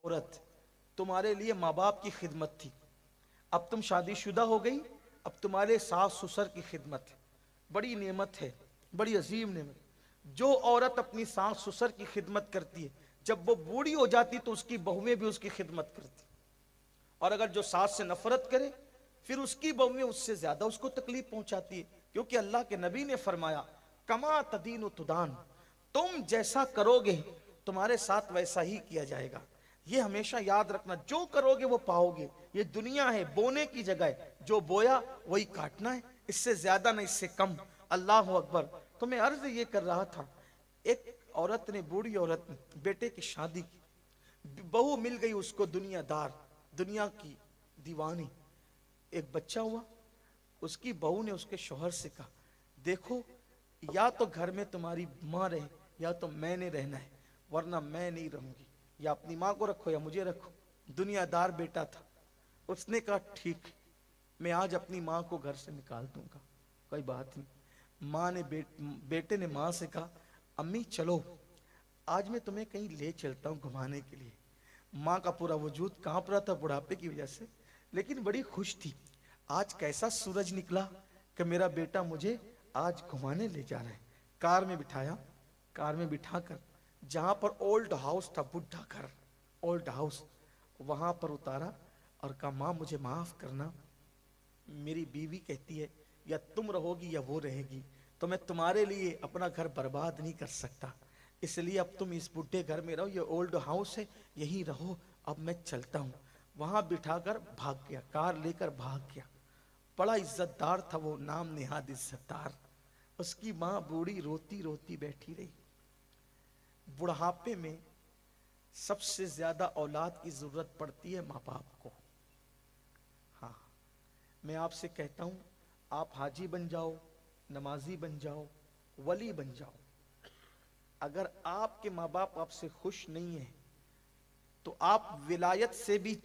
औरत तुम्हारे लिए माँ बाप की खिदमत थी, अब तुम शादीशुदा हो गई, अब तुम्हारे सास ससुर की खिदमत है। बड़ी नेमत है, बड़ी अजीम नेमत। जो औरत अपनी सास ससुर की खिदमत करती है, जब वो बूढ़ी हो जाती तो उसकी बहुएं भी उसकी खिदमत करती। और अगर जो सास से नफरत करे, फिर उसकी बहुएं उससे ज्यादा उसको तकलीफ पहुंचाती है। क्योंकि अल्लाह के नबी ने फरमाया, कमा तदीन तुदान, तुम जैसा करोगे तुम्हारे साथ वैसा ही किया जाएगा। ये हमेशा याद रखना, जो करोगे वो पाओगे। ये दुनिया है, बोने की जगह है, जो बोया वही काटना है, इससे ज्यादा नहीं, इससे कम। अल्लाह अकबर। तो मैं अर्ज ये कर रहा था, एक औरत ने, बूढ़ी औरत ने बेटे की शादी की, बहू मिल गई उसको दुनियादार, दुनिया की दीवानी। एक बच्चा हुआ, उसकी बहू ने उसके शौहर से कहा, देखो या तो घर में तुम्हारी माँ रहे या तो मैंने रहना है, वरना मैं नहीं रहूंगी। या अपनी माँ को रखो या मुझे रखो। दुनियादार बेटा था, उसने कहा ठीक, मैं आज अपनी माँ को घर से निकाल दूंगा, कोई बात नहीं। माँ ने बेटे ने माँ से कहा, अम्मी चलो आज मैं तुम्हें कहीं ले चलता हूँ घुमाने के लिए। माँ का पूरा वजूद कांप रहा था बुढ़ापे की वजह से, लेकिन बड़ी खुश थी। आज कैसा सूरज निकला कि मेरा बेटा मुझे आज घुमाने ले जा रहा है। कार में बिठाया, कार में बिठाकर जहां पर ओल्ड हाउस था, बुढ़ा घर, ओल्ड हाउस, वहां पर उतारा और कहा, माँ मुझे माफ करना, मेरी बीवी कहती है या तुम रहोगी या वो रहेगी, तो मैं तुम्हारे लिए अपना घर बर्बाद नहीं कर सकता, इसलिए अब तुम इस बुढ़े घर में रहो, ये ओल्ड हाउस है, यहीं रहो, अब मैं चलता हूँ। वहां बिठाकर भाग गया, कार लेकर भाग गया। बड़ा इज्जतदार था वो, नाम नेहाद इज्जतदार। उसकी माँ बूढ़ी रोती रोती बैठी रही। बुढ़ापे में सबसे ज्यादा औलाद की जरूरत पड़ती है माँ बाप को। हाँ, मैं आपसे कहता हूं, आप हाजी बन जाओ, नमाजी बन जाओ, वली बन जाओ, अगर आपके माँ बाप आपसे खुश नहीं है तो आप विलायत से भी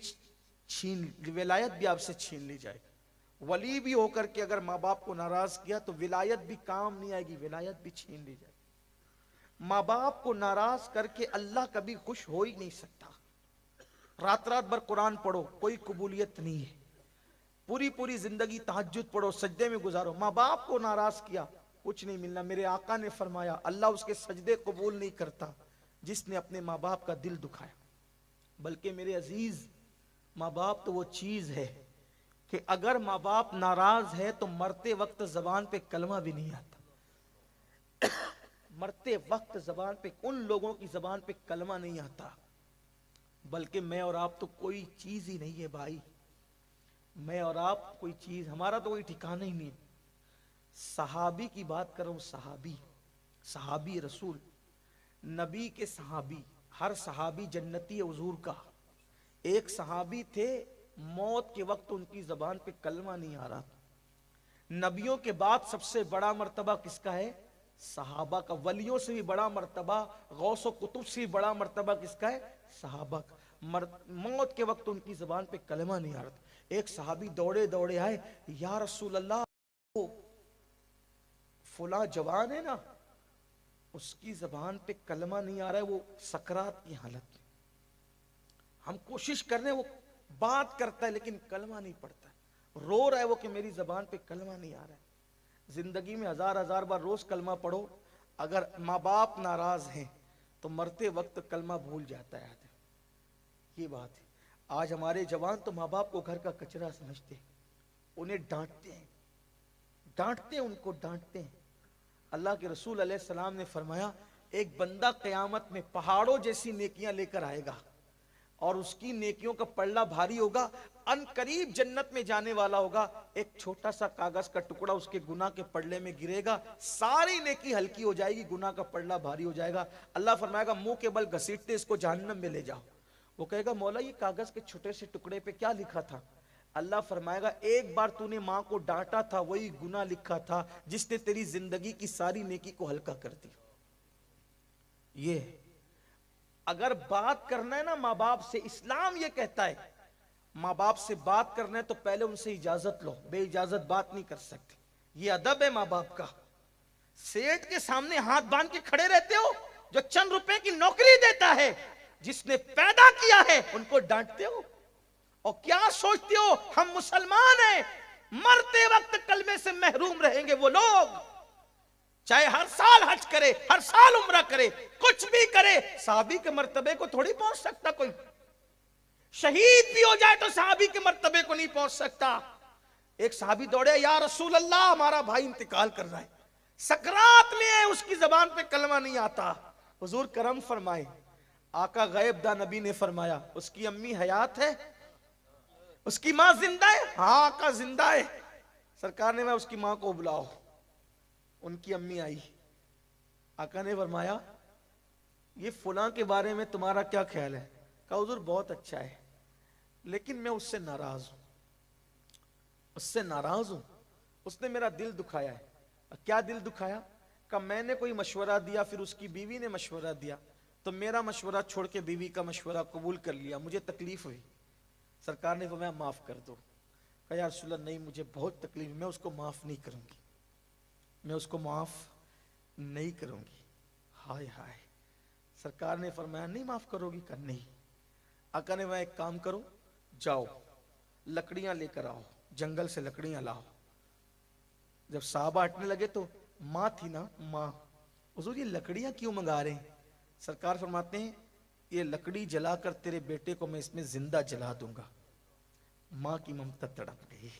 विलायत भी आपसे छीन ली जाएगी। वली भी होकर के अगर माँ बाप को नाराज किया तो विलायत भी काम नहीं आएगी, विलायत भी छीन ली जाएगी। माँ बाप को नाराज करके अल्लाह कभी खुश हो ही नहीं सकता। रात रात भर कुरान पढ़ो, कोई कबूलियत नहीं है। पूरी पूरी जिंदगी तहज्जुद पढ़ो, सजदे में गुजारो, माँ बाप को नाराज किया, कुछ नहीं मिलना। मेरे आका ने फरमाया, अल्लाह उसके सजदे कबूल नहीं करता जिसने अपने माँ बाप का दिल दुखाया। बल्कि मेरे अजीज, माँ बाप तो वो चीज है कि अगर माँ बाप नाराज है तो मरते वक्त जबान पे कलमा भी नहीं आता। मरते वक्त जबान पे, उन लोगों की जबान पे कलमा नहीं आता। बल्कि मैं और आप तो कोई चीज ही नहीं है भाई, मैं और आप कोई चीज, हमारा तो कोई ठिकाना ही नहीं है। सहाबी की बात करूं, सहाबी, सहाबी रसूल, नबी के सहाबी, हर सहाबी जन्नती हुजूर का। एक सहाबी थे, मौत के वक्त उनकी जबान पे कलमा नहीं आ रहा। नबियों के बाद सबसे बड़ा मर्तबा किसका है? सहाबा का। वलियों से भी बड़ा मर्तबा, गौस व कुतुब से भी बड़ा मर्तबा किसका है? सहाबा का। मौत के वक्त उनकी जबान पे कलमा नहीं आ रहा था। एक सहाबी दौड़े दौड़े आए, या रसूल अल्लाह, फुला जवान है ना, उसकी जबान पे कलमा नहीं आ रहा है, वो सकरात की हालत में, हम कोशिश कर रहे हैं, वो बात करता है लेकिन कलमा नहीं पड़ता है, रो रहा है वो कि मेरी जबान पे कलमा नहीं आ रहा है। जिंदगी में हजार हजार बार रोज कलमा पढ़ो, अगर माँ बाप नाराज हैं तो मरते वक्त कलमा भूल जाता है आदमी। ये बात है। आज हमारे जवान तो माँ बाप को घर का कचरा समझते हैं, उन्हें डांटते हैं, डांटते हैं, उनको डांटते हैं। अल्लाह के रसूल अलैहिस्सलाम ने फरमाया, एक बंदा क़यामत में पहाड़ों जैसी नेकियां लेकर आएगा और उसकी नेकियों का पल्ला भारी होगा, अनकरीब जन्नत में जाने वाला होगा। एक छोटा सा कागज का टुकड़ा उसके गुनाह के पल्ले में गिरेगा, सारी नेकी हल्की हो जाएगी, गुनाह का पल्ला भारी हो जाएगा। अल्लाह फरमाएगा, मुंह के बल घसीटते इसको जहन्नम में ले जाओ। वो कहेगा, मौला ये कागज के छोटे से टुकड़े पे क्या लिखा था? अल्लाह फरमाएगा, एक बार तूने माँ को डांटा था, वही गुनाह लिखा था जिसने तेरी जिंदगी की सारी नेकी को हल्का कर दिया। ये अगर बात करना है ना माँ बाप से, इस्लाम ये कहता है माँ बाप से बात करना है तो पहले उनसे इजाजत लो, बे इजाजत बात नहीं कर सकते। ये अदब है माँ बाप का। सेठ के सामने हाथ बांध के खड़े रहते हो जो चंद रुपए की नौकरी देता है, जिसने पैदा किया है उनको डांटते हो और क्या सोचते हो हम मुसलमान हैं, मरते वक्त कलमे से महरूम रहेंगे वो लोग, चाहे हर साल हज करे, हर साल उम्रा करे, कुछ भी करे, साहबी के मर्तबे को थोड़ी पहुंच सकता कोई। शहीद भी हो जाए तो साहबी के मर्तबे को नहीं पहुंच सकता। एक साहबी दौड़े, या रसूल अल्लाह हमारा भाई इंतकाल कर रहा है, सकरात में है, उसकी जबान पे कलमा नहीं आता, हुजूर करम फरमाए। आका गैब दा नबी ने फरमाया उसकी अम्मी हयात है, उसकी मां जिंदा है? हाँ आका जिंदा है। सरकार ने मैं उसकी मां को बुलाओ। उनकी अम्मी आई, आका ने फरमाया ये फुलां के बारे में तुम्हारा क्या ख्याल है? कहा हुजूर बहुत अच्छा है, लेकिन मैं उससे नाराज हूं, उससे नाराज हूं, उसने मेरा दिल दुखाया है। क्या दिल दुखाया? कहा मैंने कोई मशवरा दिया, फिर उसकी बीवी ने मशवरा दिया, तो मेरा मशवरा छोड़ के बीवी का मशवरा कबूल कर लिया, मुझे तकलीफ हुई। सरकार ने फरमाया माफ कर दो। कहा या रसूल अल्लाह नहीं, मुझे बहुत तकलीफ, मैं उसको माफ नहीं करूंगी, मैं उसको माफ नहीं करूंगी। हाय हाय। सरकार ने फरमाया नहीं माफ करोगी? कर नहीं। आका ने, मैं एक काम करो, जाओ लकड़ियां लेकर आओ, जंगल से लकड़ियां लाओ। जब साहबा हटने लगे तो माँ थी ना, माँ, हुजूर ये लकड़ियां क्यों मंगा रहे हैं? सरकार फरमाते हैं ये लकड़ी जलाकर तेरे बेटे को मैं इसमें जिंदा जला दूंगा। माँ की ममता तड़प गई।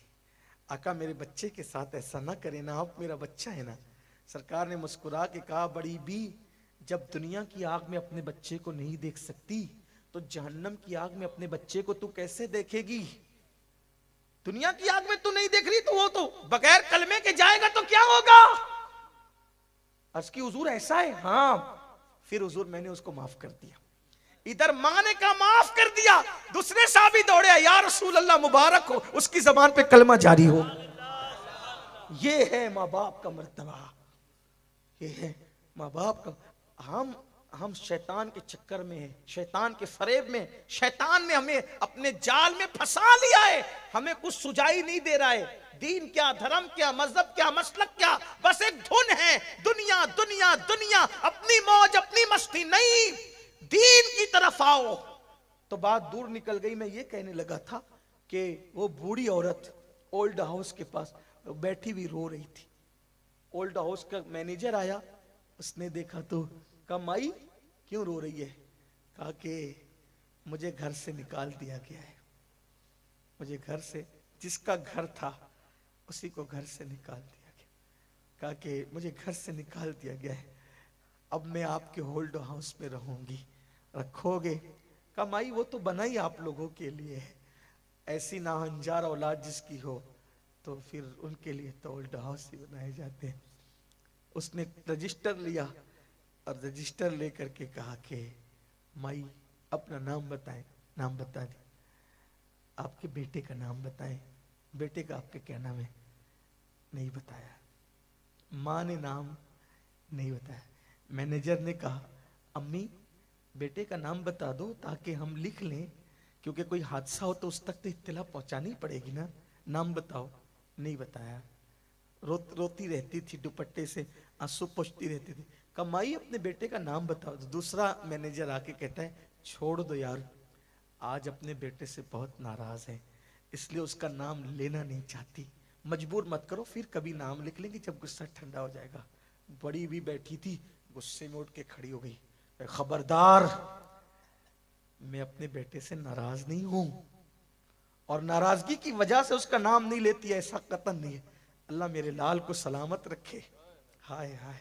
आका मेरे बच्चे के साथ ऐसा ना करे ना, आप मेरा बच्चा है ना। सरकार ने मुस्कुरा के कहा बड़ी बी, जब दुनिया की आग में अपने बच्चे को नहीं देख सकती तो जहन्नम की आग में अपने बच्चे को तू कैसे देखेगी? दुनिया की आग में तू नहीं देख रही तो वो तो बगैर कलमे के जाएगा तो क्या होगा? अर्ज की हुजूर ऐसा है? हाँ। फिर हुजूर मैंने उसको माफ कर दिया। इधर मां ने कहा माफ कर दिया, दूसरे साहबी दौड़े, या रसूल अल्लाह मुबारक हो, उसकी जबान पे कलमा जारी हो। ये है माँ बाप का मर्तबा, ये है माँ बाप का। हम शैतान के चक्कर में हैं, शैतान के फरेब में, शैतान ने हमें अपने जाल में फंसा लिया है, हमें कुछ सुझाई नहीं दे रहा है। दीन क्या, धर्म क्या, मजहब क्या, मसलक क्या, बस एक धुन है, दुनिया दुनिया दुनिया, अपनी मौज अपनी मस्ती नहीं, दीन की तरफ आओ। तो बात दूर निकल गई। मैं ये कहने लगा था कि वो बूढ़ी औरत ओल्ड हाउस के पास बैठी हुई रो रही थी। ओल्ड हाउस का मैनेजर आया, उसने देखा तो कहा माई क्यों रो रही है? कहा कि मुझे घर से निकाल दिया गया है, मुझे घर से, जिसका घर था उसी को घर से निकाल दिया गया। कहा कि मुझे घर से निकाल दिया गया है, अब मैं आपके ओल्ड हाउस में रहूंगी, रखोगे? कहा माई वो तो बना ही आप लोगों के लिए है, ऐसी नाहंजार औलाद जिसकी हो तो फिर उनके लिए तो ओल्ड हाउस ही बनाए जाते हैं। उसने रजिस्टर लिया और रजिस्टर लेकर के कहा कि माई अपना नाम बताएं। नाम बता दी। आपके बेटे का नाम बताएं। बेटे का आपके क्या नाम है? नहीं बताया। माँ ने नाम नहीं बताया। मैनेजर ने कहा अम्मी बेटे का नाम बता दो ताकि हम लिख लें, क्योंकि कोई हादसा हो तो उस तक तो इत्तला पहुंचानी पड़ेगी ना। नाम बताओ। नहीं बताया। रोती रहती थी, दुपट्टे से आंसू पोंछती रहती थी। कमाई अपने बेटे का नाम बताओ। तो दूसरा मैनेजर आके कहता है छोड़ दो यार, आज अपने बेटे से बहुत नाराज है इसलिए उसका नाम लेना नहीं चाहती, मजबूर मत करो, फिर कभी नाम लिख लेंगे जब गुस्सा ठंडा हो जाएगा। बड़ी भी बैठी थी, गुस्से में उठ के खड़ी हो गई, खबरदार, मैं अपने बेटे से नाराज नहीं हूं और नाराजगी की वजह से उसका नाम नहीं लेती, ऐसा कतन नहीं है। अल्लाह मेरे लाल को सलामत रखे। हाय हाय,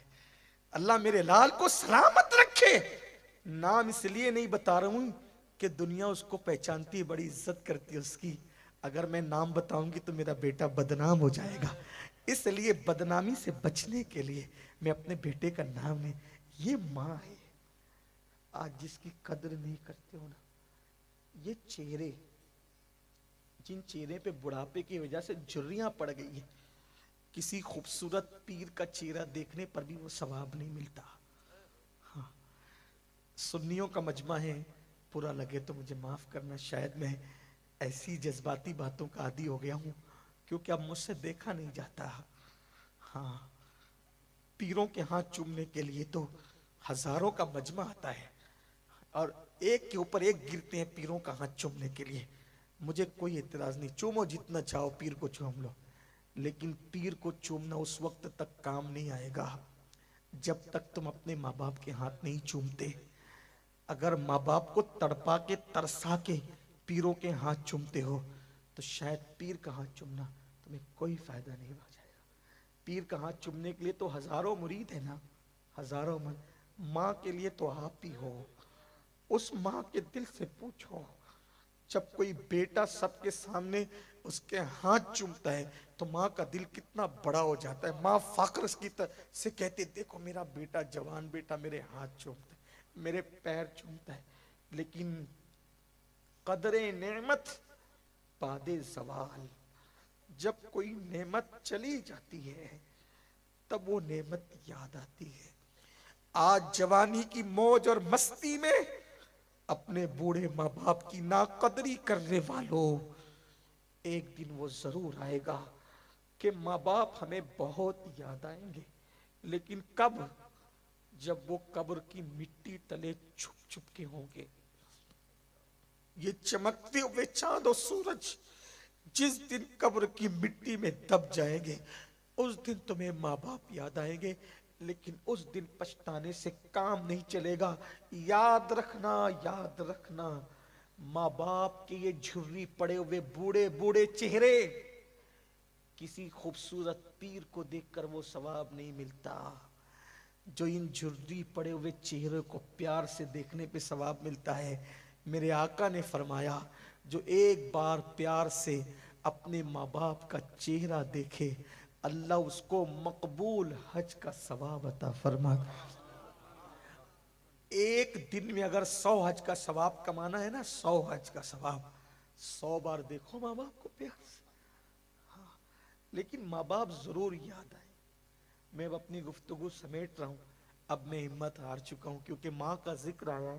अल्लाह मेरे लाल को सलामत रखे। नाम इसलिए नहीं बता रहा हूं कि दुनिया उसको पहचानती है, बड़ी इज्जत करती है उसकी। अगर मैं नाम बताऊंगी तो मेरा बेटा बदनाम हो जाएगा, इसलिए बदनामी से बचने के लिए मैं अपने बेटे का नाम नहीं। ये माँ है आज जिसकी कदर नहीं करते हो ना, ये चेहरे, जिन चेहरे पे बुढ़ापे की वजह से झुर्रियां पड़ गई है, किसी खूबसूरत पीर का चेहरा देखने पर भी वो सवाब नहीं मिलता। हाँ, सुन्नियों का मजमा है, बुरा लगे तो मुझे माफ करना, शायद मैं ऐसी जज्बाती बातों का आदी हो गया हूं क्योंकि अब मुझसे देखा नहीं जाता। हाँ, पीरों के हाथ चूमने के लिए तो हजारों का मजमा आता है, اور ایک کے اوپر ایک گرتے ہیں پیروں کا ہاتھ چومنے کے لیے. مجھے کوئی اعتراض نہیں, چومو جتنا چاہو, پیر کو چوم لو, لیکن پیر کو چومنا اس وقت تک کام نہیں آئے گا جب تک تم اپنے ماں باپ کے ہاتھ نہیں چومتے. اگر ماں باپ کو تڑپا کے ترسا کے پیروں کے ہاتھ چومتے ہو تو شاید پیر کا ہاتھ چومنا تمہیں کوئی فائدہ نہیں ہو جائے گا. پیر کا ہاتھ چومنے کے لیے تو ہزاروں مرید ہیں نا, ہزاروں ماں کے لیے تو آپ ہی ہو. اس ماں کے دل سے پوچھو, جب کوئی بیٹا سب کے سامنے اس کے ہاتھ چومتا ہے تو ماں کا دل کتنا بڑا ہو جاتا ہے. ماں فخر سے کہتے دیکھو میرا بیٹا, جوان بیٹا میرے ہاتھ چومتا ہے, میرے پیر چومتا ہے. لیکن قدر نعمت بعد زوال, جب کوئی نعمت چلی جاتی ہے تب وہ نعمت یاد آتی ہے. آج جوانی کی موج اور مستی میں اپنے بوڑھے ماں باپ کی ناقدری کرنے والوں, ایک دن وہ ضرور آئے گا کہ ماں باپ ہمیں بہت یاد آئیں گے. لیکن کب؟ جب وہ قبر کی مٹی تلے چھپ چھپ کے ہوں گے. یہ چمکتے ہوئے چاند و سورج جس دن قبر کی مٹی میں دب جائیں گے اس دن تمہیں ماں باپ یاد آئیں گے, لیکن اس دن پچھتانے سے کام نہیں چلے گا. یاد رکھنا, یاد رکھنا, ماں باپ کے یہ جھری پڑے ہوئے بوڑھے بوڑھے چہرے کسی خوبصورت پیر کو دیکھ کر وہ ثواب نہیں ملتا جو ان جھری پڑے ہوئے چہرے کو پیار سے دیکھنے پہ ثواب ملتا ہے. میرے آقا نے فرمایا جو ایک بار پیار سے اپنے ماں باپ کا چہرہ دیکھے اللہ اس کو مقبول حج کا ثواب عطا فرماتا. ایک دن میں اگر 100 حج کا ثواب کمانا ہے نا, 100 حج کا ثواب, 100 بار دیکھو ماں باپ کو پیار سے. لیکن ماں باپ ضرور یاد آئے. میں اب اپنی گفتگو سمیٹ رہا ہوں, اب میں ہمت ہار چکا ہوں کیونکہ ماں کا ذکر آیا ہے.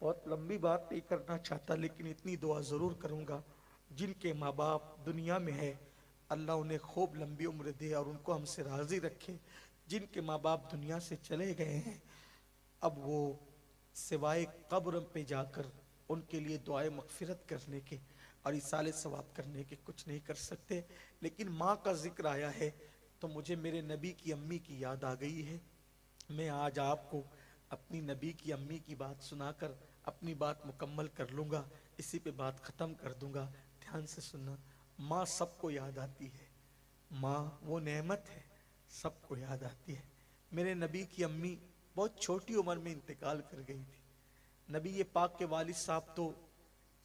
بہت لمبی بات نہیں کرنا چاہتا لیکن اتنی دعا ضرور کروں گا, جن کے ماں باپ دنیا میں ہے اللہ انہیں خوب لمبی عمر دے اور ان کو ہم سے راضی رکھے. جن کے ماں باپ دنیا سے چلے گئے ہیں اب وہ سوائے قبر پہ جا کر ان کے لیے دعائے مغفرت کرنے کے اور ایصال ثواب کرنے کے کچھ نہیں کر سکتے. لیکن ماں کا ذکر آیا ہے تو مجھے میرے نبی کی امی کی یاد آ گئی ہے. میں آج آپ کو اپنی نبی کی امی کی بات سنا کر اپنی بات مکمل کر لوں گا, اسی پہ بات ختم کر دوں گا. دھیان سے سننا, ماں سب کو یاد آتی ہے, ماں وہ نعمت ہے سب کو یاد آتی ہے. میرے نبی کی امی بہت چھوٹی عمر میں انتقال کر گئی تھی. نبی یہ پاک کے والد صاحب تو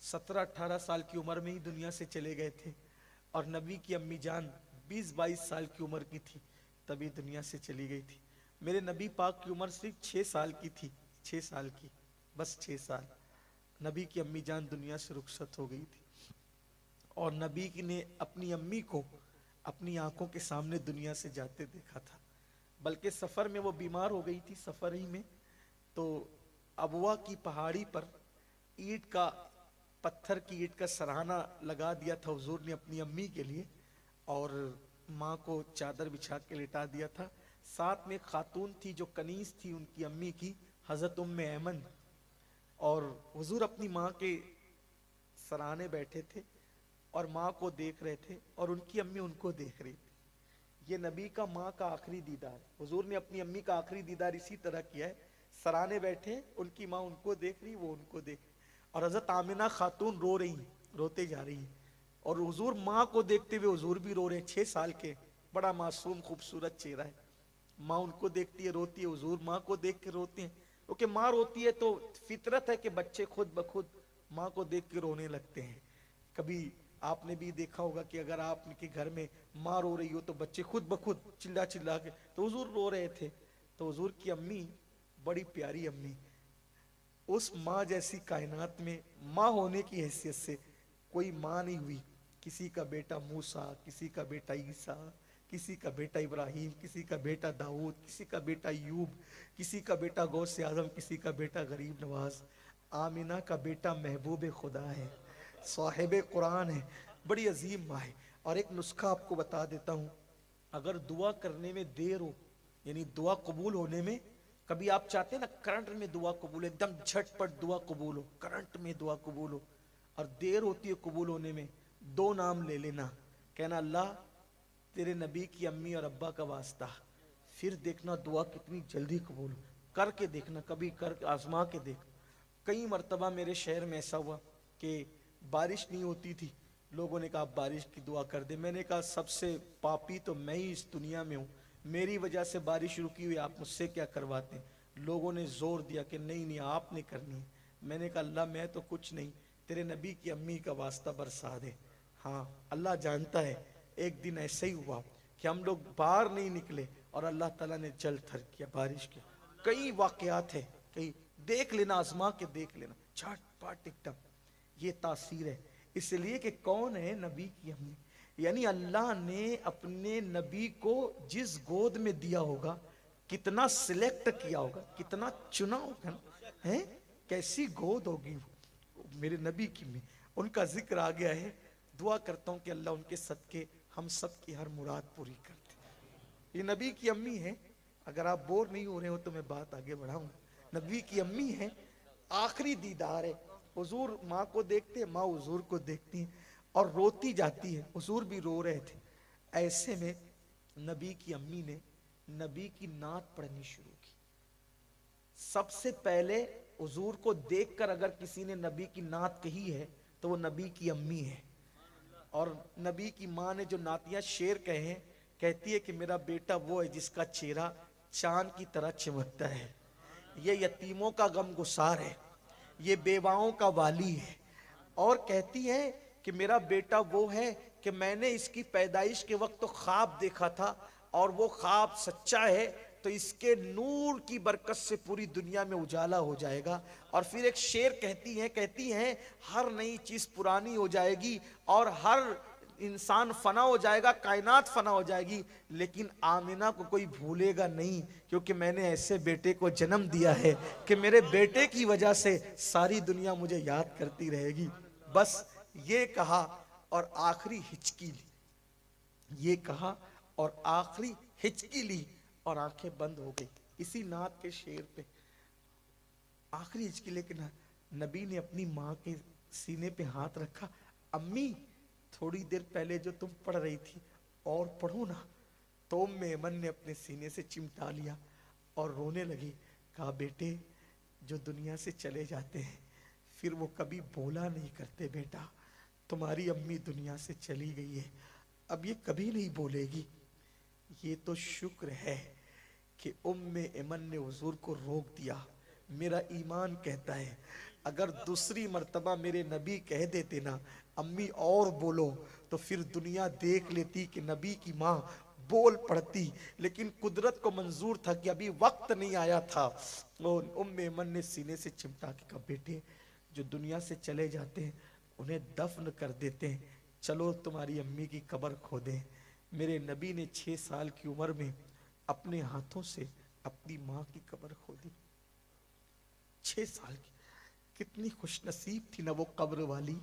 17-18 سال کی عمر میں ہی دنیا سے چلے گئے تھے اور نبی کی امی جان 20-22 سال کی عمر کی تھی تبھی دنیا سے چلی گئی تھی. میرے نبی پاک کی عمر صرف 6 سال کی تھی, 6 سال کی, بس 6 سال. نبی کی امی جان دنیا سے رخصت ہو گئی تھی اور نبی نے اپنی امی کو اپنی آنکھوں کے سامنے دنیا سے جاتے دیکھا تھا. بلکہ سفر میں وہ بیمار ہو گئی تھی, سفر ہی میں تو ابوا کی پہاڑی پر اینٹ کا, پتھر کی اینٹ کا سرہانہ لگا دیا تھا حضور نے اپنی امی کے لیے اور ماں کو چادر بچھا کے لٹا دیا تھا. ساتھ میں خاتون تھی جو کنیز تھی ان کی امی کی, حضرت ام ایمن, اور حضور اپنی ماں کے سرانے بیٹھے تھے اور ماں کو دیکھ رہے تھے اور ان کی امی ان کو دیکھ رہی تھی. یہ نبی کا ماں کا آخری دیدار, حضور نے اپنی امی کا آخری دیدار اسی طرح کیا ہے. سرانے بیٹھے, ان کی ماں ان کو دیکھ رہی, وہ ان کو دیکھ رہی, اور حضرت آمنہ خاتون رو رہی ہیں, روتے جا رہی ہیں, اور حضور ماں کو دیکھتے ہوئے حضور بھی رو رہے ہیں. 6 سال کے, بڑا معصوم خوبصورت چہرہ ہے. ماں ان کو دیکھتی ہے روتی ہے, حضور ماں کو دیکھ کے روتے ہیں, کیونکہ ماں روتی ہے تو فطرت ہے کہ بچے خود بخود ماں کو دیکھ کے رونے لگتے ہیں. کبھی آپ نے بھی دیکھا ہوگا کہ اگر آپ کے گھر میں ماں رو رہی ہو تو بچے خود بخود چلا چلا کے, تو حضور رو رہے تھے. تو حضور کی امی بڑی پیاری امی, اس ماں جیسی کائنات میں ماں ہونے کی حیثیت سے کوئی ماں نہیں ہوئی. کسی کا بیٹا موسیٰ, کسی کا بیٹا عیسیٰ, کسی کا بیٹا ابراہیم, کسی کا بیٹا داؤد, کسی کا بیٹا ایوب, کسی کا بیٹا غوث اعظم, کسی کا بیٹا غریب نواز. آمنہ کا بیٹا محبوب خدا ہے, صاحب قرآن ہے, بڑی عظیم ماں ہے. اور ایک نسخہ آپ کو بتا دیتا ہوں, اگر دعا کرنے میں دیر ہو, یعنی دعا قبول ہونے میں کبھی آپ چاہتے ہیں نا کرنٹ میں دعا قبول ہو، ایک دم جھٹ پٹ دعا قبول ہو، کرنٹ میں دعا قبول ہو، اور دیر ہوتی ہے قبول ہونے میں، دو نام لے لینا، کہنا اللہ تیرے نبی کی امی اور ابا کا واسطہ، پھر دیکھنا دعا کتنی جلدی قبول ہو۔ کر کے دیکھنا، کبھی کر کے آزما کے دیکھ۔ کئی مرتبہ میرے شہر میں ایسا ہوا کہ بارش نہیں ہوتی تھی، لوگوں نے کہا بارش کی دعا کر دے، میں نے کہا سب سے پاپی تو میں ہی اس دنیا میں ہوں، میری وجہ سے بارش رکی ہوئی، آپ مجھ سے کیا کرواتے ہیں؟ لوگوں نے زور دیا کہ نہیں نہیں آپ نے کرنی ہے۔ میں نے کہا اللہ میں تو کچھ نہیں، تیرے نبی کی امی کا واسطہ برسا دے۔ ہاں اللہ جانتا ہے، ایک دن ایسا ہی ہوا کہ ہم لوگ باہر نہیں نکلے اور اللہ تعالیٰ نے جل تھر کیا بارش کی۔ کئی واقعات ہیں، کئی دیکھ لینا، آزما کے دیکھ لینا، چھٹ پٹ ایک دم۔ یہ تاثیر ہے، اس لیے کہ کون ہے نبی کی امی، یعنی اللہ نے اپنے نبی کو جس گود میں دیا ہوگا، کتنا سلیکٹ کیا ہوگا، کتنا چنا ہوگا ہے، کیسی گود ہوگی وہ میرے نبی کی میں، ان کا ذکر آ گیا ہے۔ دعا کرتا ہوں کہ اللہ ان کے صدقے ہم سب کی ہر مراد پوری کر دے۔ یہ نبی کی امی ہے، اگر آپ بور نہیں ہو رہے ہو تو میں بات آگے بڑھاؤں۔ نبی کی امی ہے، آخری دیدار ہے، حضور ماں کو دیکھتے ہیں، ماں حضور کو دیکھتی ہیں اور روتی جاتی ہے، حضور بھی رو رہے تھے۔ ایسے میں نبی کی امی نے نبی کی نعت پڑھنی شروع کی۔ سب سے پہلے حضور کو دیکھ کر اگر کسی نے نبی کی نعت کہی ہے تو وہ نبی کی امی ہے۔ اور نبی کی ماں نے جو نعتیاں شعر کہے ہیں، کہتی ہے کہ میرا بیٹا وہ ہے جس کا چہرہ چاند کی طرح چمکتا ہے، یہ یتیموں کا غم گسار ہے، یہ بیواؤں کا والی ہے، اور کہتی ہے کہ میرا بیٹا وہ ہے کہ میں نے اس کی پیدائش کے وقت تو خواب دیکھا تھا، اور وہ خواب سچا ہے تو اس کے نور کی برکت سے پوری دنیا میں اجالا ہو جائے گا۔ اور پھر ایک شعر کہتی ہیں ہر نئی چیز پرانی ہو جائے گی اور ہر انسان فنا ہو جائے گا، کائنات فنا ہو جائے گی، لیکن آمنہ کو کوئی بھولے گا نہیں، کیونکہ میں نے ایسے بیٹے کو جنم دیا ہے کہ میرے بیٹے کی وجہ سے ساری دنیا مجھے یاد کرتی رہے گی۔ بس یہ کہا اور آخری ہچکی لی، یہ کہا اور آخری ہچکی لی اور آنکھیں بند ہو گئی۔ اسی نعت کے شعر پہ آخری ہچکی لے کے نبی نے اپنی ماں کے سینے پہ ہاتھ رکھا، امی تھوڑی دیر پہلے جو تم پڑھ رہی تھی اور پڑھو نا، تو ام ایمن نے اپنے سینے سے چمٹا لیا اور رونے لگی، کہا بیٹے جو دنیا سے چلے جاتے ہیں پھر وہ کبھی بولا نہیں کرتے، بیٹا تمہاری امی دنیا سے چلی گئی ہے، اب یہ کبھی نہیں بولے گی۔ یہ تو شکر ہے کہ ام ایمن نے حضور کو روک دیا۔ میرا ایمان کہتا ہے اگر دوسری مرتبہ میرے نبی کہہ دیتے نا امی اور بولو، تو پھر دنیا دیکھ لیتی کہ نبی کی ماں بول پڑتی، لیکن قدرت کو منظور تھا کہ ابھی وقت نہیں آیا تھا۔ ام ایمن نے سینے سے چمٹا کے کہا بیٹے جو دنیا سے چلے جاتے ہیں انہیں دفن کر دیتے ہیں، چلو تمہاری امی کی قبر کھودیں۔ میرے نبی نے 6 سال کی عمر میں اپنے ہاتھوں سے اپنی ماں کی قبر کھودی، 6 سال کی۔ کتنی خوش نصیب تھی نا وہ قبر والی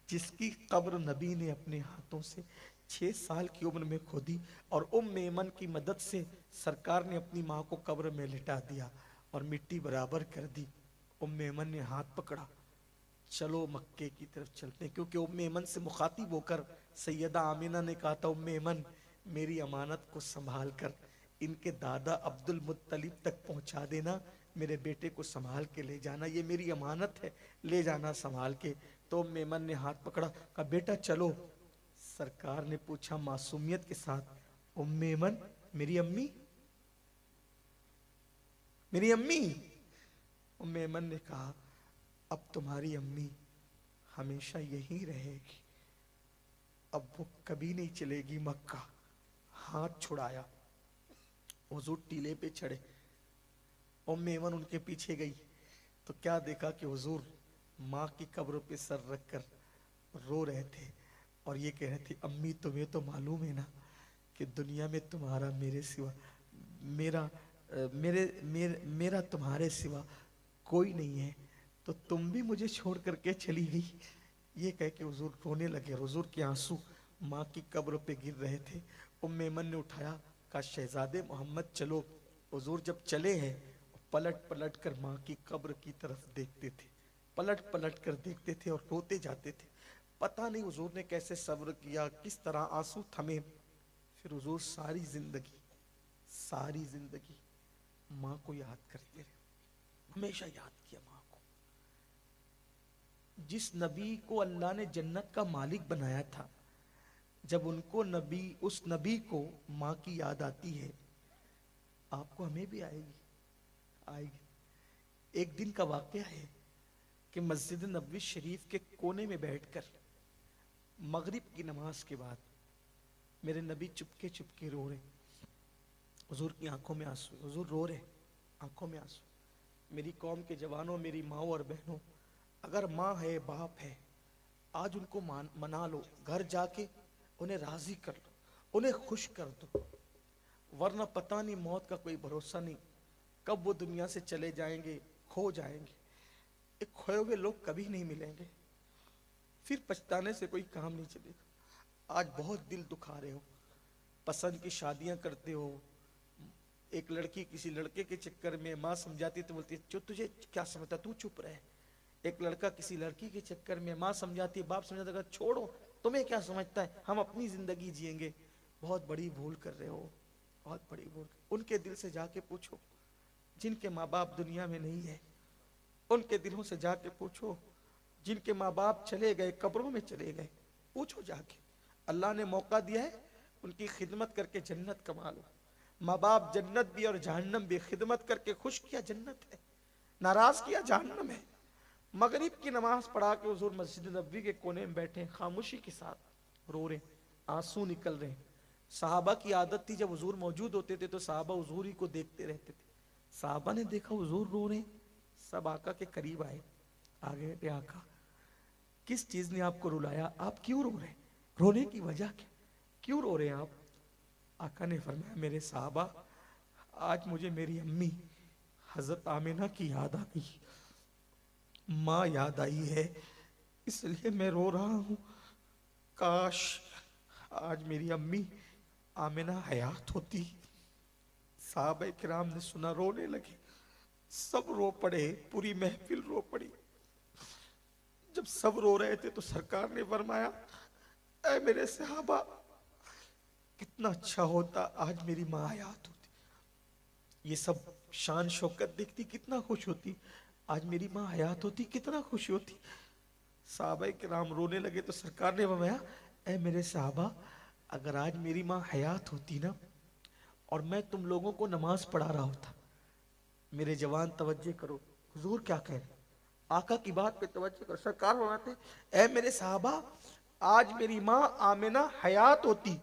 جس کی قبر نبی نے اپنے ہاتھوں سے 6 سال کی عمر میں کھودی، اور ام ایمن کی مدد سے سرکار نے اپنی ماں کو قبر میں لٹا دیا اور مٹی برابر کر دی۔ ام ایمن نے ہاتھ پکڑا، چلو مکے کی طرف چلتے ہیں، کیونکہ ام ایمن سے مخاطب ہو کر سیدہ آمینہ نے کہا تھا ام ایمن میری امانت کو سنبھال کر ان کے دادا عبد المطلب تک پہنچا دینا، میرے بیٹے کو سنبھال کے لے جانا، یہ میری امانت ہے، لے جانا سنبھال کے۔ تو ام ایمن نے ہاتھ پکڑا، کہا بیٹا چلو۔ سرکار نے پوچھا معصومیت کے ساتھ، ام ایمن میری امی، میری امی؟ ام ایمن نے کہا اب تمہاری امی ہمیشہ یہی رہے گی، اب وہ کبھی نہیں چلے گی مکہ۔ ہاتھ چھڑایا، حضور ٹیلے پہ چڑھے، ام ایمن ان کے پیچھے گئی تو کیا دیکھا کہ حضور ماں کی قبر پہ سر رکھ کر رو رہے تھے اور یہ کہہ رہے تھے امی تمہیں تو معلوم ہے نا کہ دنیا میں تمہارا میرے سوا میرا تمہارے سوا کوئی نہیں ہے، تو تم بھی مجھے چھوڑ کر کے چلی گئی۔ یہ کہہ کے حضور رونے لگے، حضور کے آنسو ماں کی قبر پہ گر رہے تھے۔ ام ایمن نے اٹھایا، کہا شہزادے محمد چلو۔ حضور جب چلے ہیں पलट पलट कर माँ की कब्र की तरफ देखते थे, पलट पलट कर देखते थे और रोते जाते थे। पता नहीं हुजूर ने कैसे सब्र किया, किस तरह आंसू थमे। फिर हुजूर सारी जिंदगी माँ को याद करते रहे, हमेशा याद किया माँ को। जिस नबी को अल्लाह ने जन्नत का मालिक बनाया था, जब उस नबी को माँ की याद आती है, आपको हमें भी आएगी। एक दिन का वाकया है कि मस्जिद नबवी शरीफ के कोने में बैठकर मगरिब की नमाज के बाद मेरे नबी चुपके चुपके रो रहे। हुजूर की आंखों में आंसू, हुजूर रो रहे, आंखों में आंसू। मेरी कौम के जवानों, मेरी माओ और बहनों, अगर माँ है, बाप है, आज उनको मना लो, घर जाके उन्हें राजी कर लो, उन्हें खुश कर दो, वरना पता नहीं मौत का कोई भरोसा नहीं, कब वो दुनिया से चले जाएंगे, खो जाएंगे। एक खोए हुए लोग कभी नहीं मिलेंगे, फिर पछताने से कोई काम नहीं चलेगा। आज बहुत दिल दुखा रहे हो, पसंद की शादियां करते हो, एक लड़की किसी लड़के के चक्कर में माँ समझाती तो बोलती है तुझे क्या समझता, तू चुप रहे। एक लड़का किसी लड़की के चक्कर में माँ समझाती है, बाप समझाता है छोड़ो, तुम्हें क्या समझता है, हम अपनी जिंदगी जिएंगे। बहुत बड़ी भूल कर रहे हो, बहुत बड़ी भूल। उनके दिल से जाके पूछो जिनके माँ बाप दुनिया में नहीं है, उनके दिलों से जाके पूछो जिनके माँ बाप चले गए, कब्रों में चले गए, पूछो जाके। अल्लाह ने मौका दिया है, उनकी खिदमत करके जन्नत कमा लो। माँ बाप जन्नत भी और जहन्नम भी, खिदमत करके खुश किया जन्नत है, नाराज किया जहन्नम है। मगरिब की नमाज पढ़ा के हुजूर मस्जिद नबवी के कोने में बैठे, खामोशी के साथ रो रहे, आंसू निकल रहे। सहाबा की आदत थी, जब हुजूर मौजूद होते थे तो सहाबा हुजूर ही को देखते रहते थे। सहाबा ने देखा हुजूर रो रहे, सब आका के करीब आए, आगे आका किस चीज ने आपको रुलाया, आप क्यों रो रहे, रोने की वजह क्या, क्यों रो रहे हैं आप। आका ने फरमाया मेरे सहाबा, आज मुझे मेरी अम्मी हजरत आमिना की याद आ गई, माँ याद आई है, इसलिए मैं रो रहा हूं। काश आज मेरी अम्मी आमिना हयात होती। साहबे किराम ने सुना, रोने लगे, सब रो पड़े, पूरी महफिल रो पड़ी। जब सब रो रहे थे तो सरकार ने फरमाया ऐ मेरे सहाबा, कितना अच्छा होता आज मेरी माँ हयात होती, ये सब शान शौकत देखती कितना खुश होती, आज मेरी माँ हयात होती कितना खुश होती। साहबे किराम रोने लगे तो सरकार ने फरमाया ऐ मेरे सहाबा, अगर आज मेरी माँ हयात होती ना और मैं तुम लोगों को नमाज पढ़ा रहा होता। मेरे जवान तवज्जो करो, हुजूर क्या कह रहे, आका की बात पे तवज्जो करो। सरकार फरमाते ऐ मेरे सहाबा, आज मेरी माँ आमिना हयात होती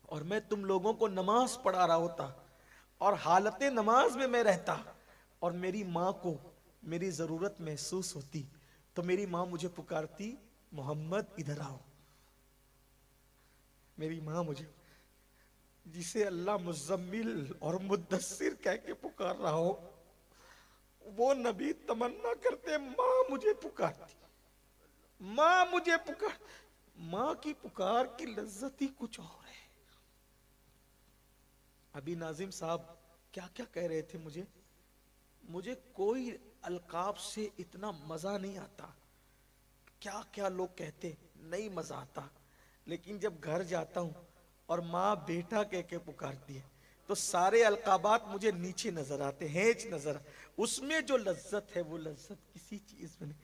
और मैं तुम लोगों को नमाज पढ़ा रहा होता और हालत नमाज में मैं रहता और मेरी माँ को मेरी जरूरत महसूस होती तो मेरी माँ मुझे पुकारती मोहम्मद इधर आओ। मेरी माँ मुझे, जिसे अल्लाह मुज़म्मिल और मुद्दस्सिर कह के पुकार रहा हो, वो नबी तमन्ना करते माँ मुझे पुकारती, माँ मुझे पुकार। माँ की पुकार की लज्जत ही कुछ और है। अभी नाजिम साहब क्या क्या कह रहे थे, मुझे कोई अलकाब से इतना मजा नहीं आता, क्या क्या लोग कहते, नहीं मजा आता। लेकिन जब घर जाता हूं और माँ बेटा कह के पुकारती है तो सारे अलकाबात मुझे नीचे नजर आते, हेज नजर, उसमें जो लज्जत है वो लज्जत किसी चीज में नहीं।